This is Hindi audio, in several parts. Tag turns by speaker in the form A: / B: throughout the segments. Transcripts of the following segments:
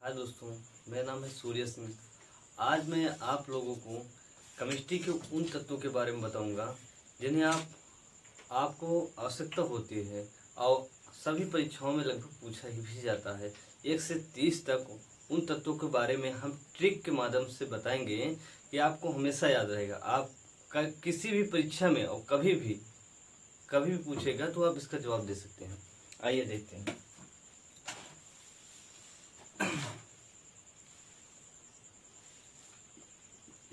A: हाय दोस्तों, मेरा नाम है सूर्य सिंह। आज मैं आप लोगों को केमिस्ट्री के उन तत्वों के बारे में बताऊंगा जिन्हें आपको आवश्यकता होती है और सभी परीक्षाओं में लगभग पूछा ही भी जाता है। 1 से 30 तक उन तत्वों के बारे में हम ट्रिक के माध्यम से बताएंगे कि आपको हमेशा याद रहेगा। आप किसी भी परीक्षा में और कभी भी पूछेगा तो आप इसका जवाब दे सकते हैं। आइए देखते हैं।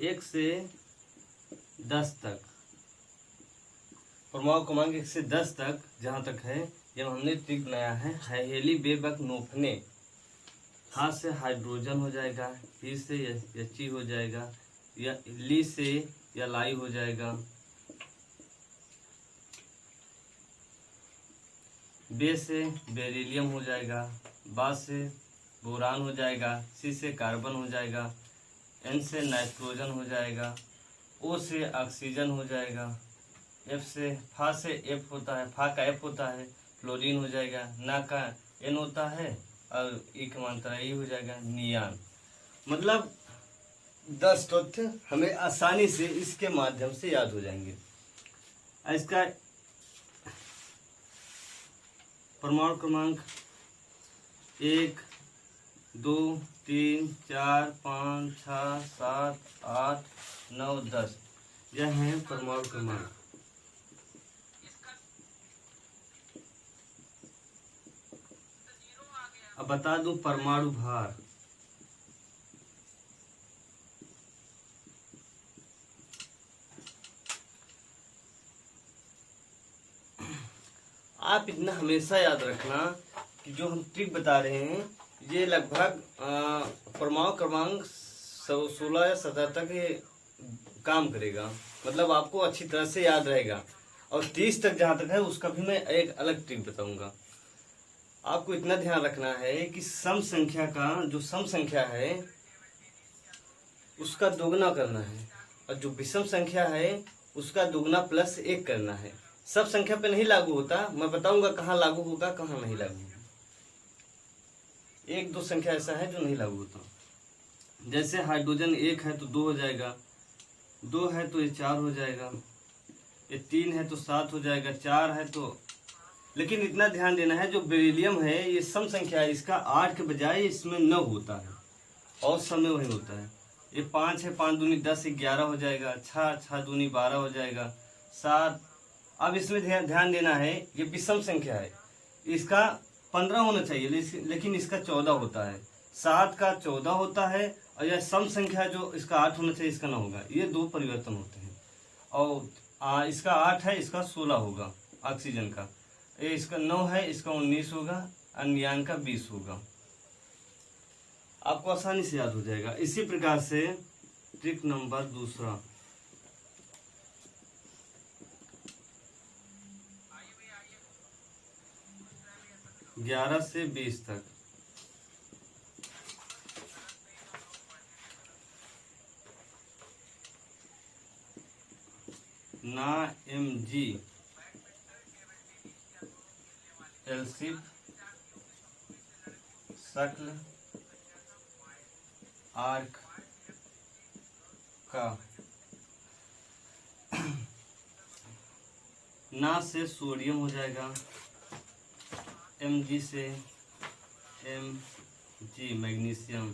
A: 1 से 10 तक परमाणु क्रमांक 1 से 10 तक जहाँ तक है, जब हमने ट्रिक बनाया है हेली बेबक नोफने। हा से हाइड्रोजन हो जाएगा, ही से एची हो जाएगा, या ली से या लाई हो जाएगा, बे से बेरिलियम हो जाएगा, बा से बोरान हो जाएगा, सी से कार्बन हो जाएगा, एन से नाइट्रोजन हो जाएगा, ओ से ऑक्सीजन हो जाएगा, एफ से फा से एफ होता है, फा का एफ होता है, फ्लोरीन हो जाएगा, ना का एन होता है और ई का मात्रा ई हो जाएगा, नियान। मतलब 10 तथ्य हमें आसानी से इसके माध्यम से याद हो जाएंगे। इसका परमाणु क्रमांक 1, 2, 3, 4, 5, 6, 7, 8, 9, 10 यह है परमाणु क्रमांक। अब बता दूं परमाणु भार। आप इतना हमेशा याद रखना कि जो हम ट्रिक बता रहे हैं ये लगभग परमाणु क्रमांक 16 या 17 तक ये काम करेगा। मतलब आपको अच्छी तरह से याद रहेगा। और 30 तक जहाँ तक है उसका भी मैं एक अलग ट्रिक बताऊंगा। आपको इतना ध्यान रखना है कि सम संख्या का जो सम संख्या है उसका दोगुना करना है, और जो विषम संख्या है उसका दोगुना प्लस 1 करना है। सब संख्या पे नहीं लागू होता, मैं बताऊंगा कहाँ लागू होगा कहाँ नहीं लागू होगा। 1-2 संख्या ऐसा है जो नहीं लागू होता। जैसे हाइड्रोजन 1 है तो 2 हो जाएगा, 2 है तो ये 4 हो जाएगा, ये 3 है तो 7 हो जाएगा, 4 है तो। लेकिन इतना ध्यान देना है जो बेरिलियम है ये सम संख्या है, इसका 8 के बजाय इसमें 9 होता है और समय वही होता है। ये 5 है, 5 दूनी 10, 11 हो जाएगा, 6, 6 दूनी 12 हो जाएगा, 7। अब इसमें ध्यान देना है ये विषम संख्या है, इसका 15 होना चाहिए लेकिन इसका 14 होता है। 7 का 14 होता है, और यह सम संख्या जो इसका 8 होना चाहिए इसका 9 होगा। ये 2 परिवर्तन होते हैं। और इसका 8 है, इसका 16 होगा ऑक्सीजन का। ये इसका 9 है, इसका 19 होगा, अन्यान का 20 होगा। आपको आसानी से याद हो जाएगा। इसी प्रकार से ट्रिक नंबर 2 11 से 20 तक ना Mg एल्सिफ शक्ल आर्क का ना से सोडियम हो जाएगा, Mg से Mg magnesium,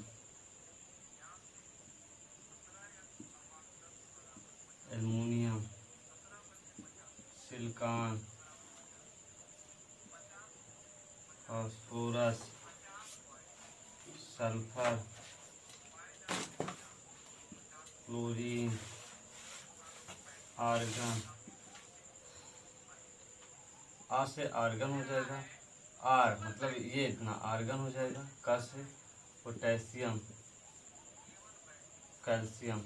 A: aluminium, silicon, phosphorus, sulphur, chlorine, argon. आ से आर्गन हो जाएगा, आर मतलब ये इतना आर्गन हो जाएगा। का से पोटेशियम, कैल्शियम।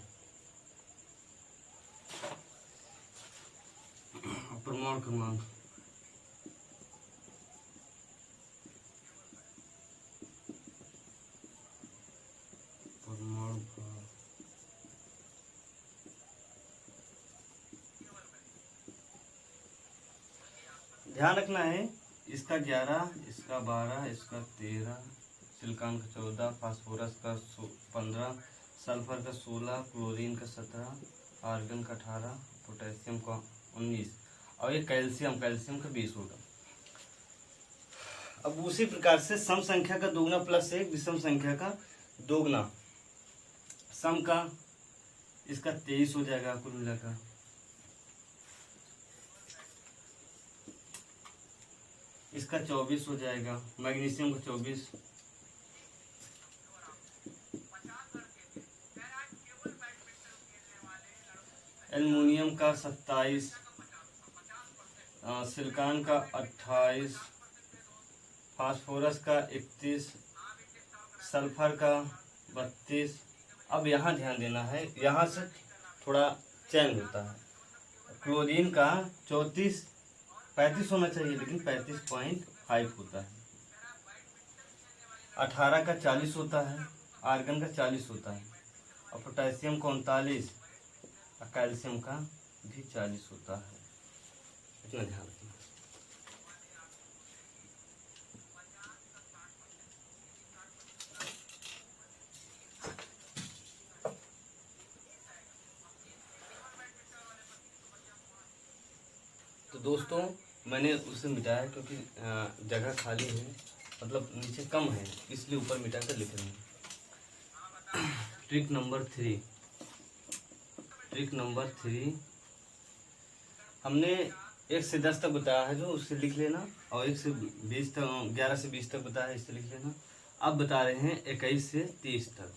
A: परमाणु क्रमांक परमाणु ध्यान रखना है, इसका 11, इसका 12, इसका 13, सिलिकॉन का 14, फास्फोरस का 15, सल्फर का 16, क्लोरीन का 17, आर्गन का 18, पोटेशियम का 19 और ये कैल्शियम का 20 होगा। अब उसी प्रकार से सम संख्या का दोगुना प्लस 1 विषम संख्या का दोगुना, सम का इसका 23 हो जाएगा कुल मिलाकर, इसका 24 हो जाएगा, मैग्नीशियम का 24, एल्युमिनियम का 27, सिलिकॉन का 28, फास्फोरस का 31, सल्फर का 32। अब यहाँ ध्यान देना है, यहाँ से थोड़ा चेंज होता है। क्लोरीन का 34, 35 होना चाहिए लेकिन 35.5 होता है। 18 का 40 होता है, आर्गन का 40 होता है और पोटेशियम का 39 और कैल्शियम का भी 40 होता है। इतना ध्यान रखना। तो दोस्तों मैंने उसे मिटाया क्योंकि जगह खाली है, मतलब नीचे कम है, इसलिए ऊपर मिटा कर लिख रहे हैं। ट्रिक नंबर 3 हमने 1 से 10 तक बताया है जो उससे लिख लेना, और 1 से 20 तक, 11 से 20 तक बताया है इससे लिख लेना। अब बता रहे हैं 21 से 30 तक।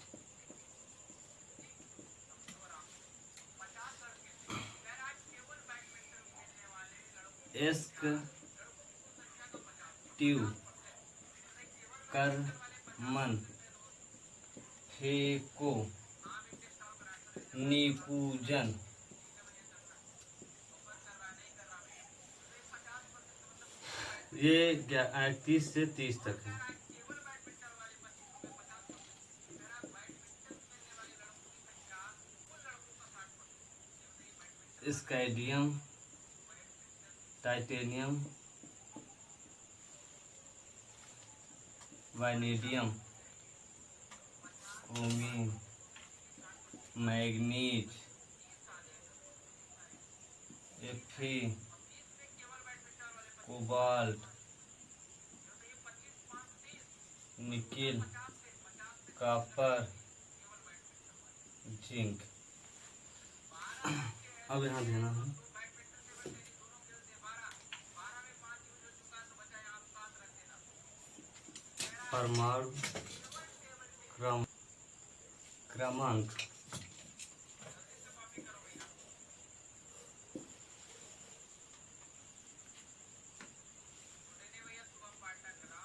A: एस्क ट्यू कर मन फेको निकूजन ये 30 से 30 तक है। Scandium, titanium, vanadium, chromium, manganese, एफी, कोबाल्ट, निकेल, कॉपर, जिंक। अब यहाँ देना है परमाणु क्रमांक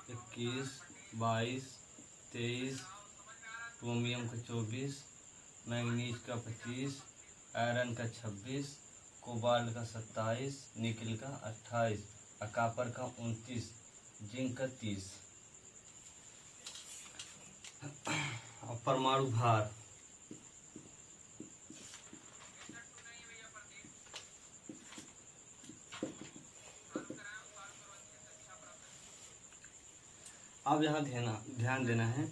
A: 21, 22, 23, क्रोमियम का 24, मैग्नीज का 25, आयरन का 26, कोबाल्ट का 27, निकल का 28 और कॉपर का 29, जिंक का 30। और परमाणु भार अब यहाँ ध्यान देना है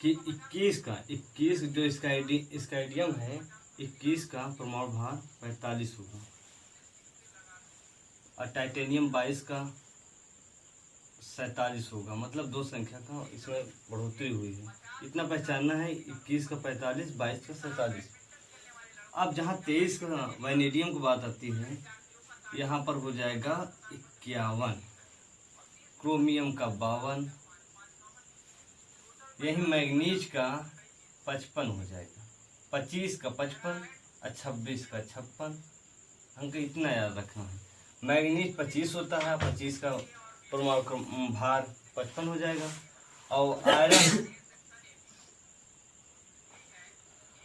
A: कि 21 जो स्काइडियम है, 21 का परमाणु भार 45 होगा और टाइटेनियम 22 का 47 होगा, मतलब 2 संख्या का इसमें बढ़ोतरी हुई है। इतना पहचानना है, 21 का 45, 22 का 47। अब जहाँ 23 का वैनेडियम की बात आती है, यहाँ पर हो जाएगा 51, क्रोमियम का 52, यही मैग्नीज का 55 हो जाएगा, 25 का 55 और 26 का 56। हमको इतना याद रखना है, मैग्नीज 25 होता है, 25 का परमाणु भार 55 हो जाएगा। और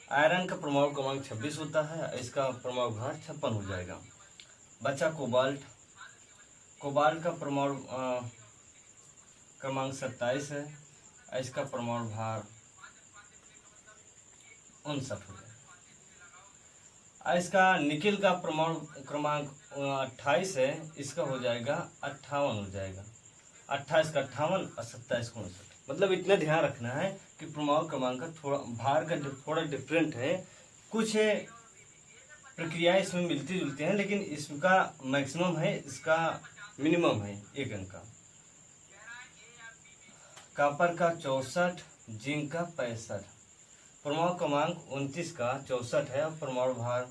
A: आयरन का परमाणु क्रमांक 26 होता है, इसका परमाणु भार 56 हो जाएगा। बचा कोबाल्ट का परमाणु क्रमांक 27 है, इसका परमाणु भार 59 हो जाएगा। इसका निकेल का परमाणु क्रमांक 28 है, इसका हो जाएगा 58 हो जाएगा। 28 का 58 और 27 का 59। मतलब इतना ध्यान रखना है कि परमाणु क्रमांक का थोड़ा भार का थोड़ा डिफरेंट है। कुछ प्रक्रियाएं इसमें मिलती जुलती हैं, लेकिन इसका मैक्सिमम है, इसका मिनिमम है 1 अंक का। कॉपर का 64, जिंक का 65, परमाणु क्रमांक 29 का 64 है और परमाणु भार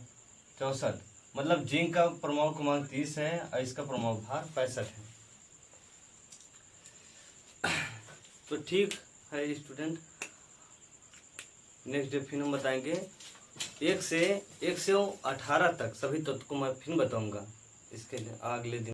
A: 64, मतलब जिंक का परमाणु क्रमांक 30 है और इसका परमाणु भार 65 है। तो ठीक है स्टूडेंट, नेक्स्ट डे फिर हम बताएंगे 1 से 18 तक सभी तत्व को मैं फिर बताऊंगा इसके लिए अगले दिन।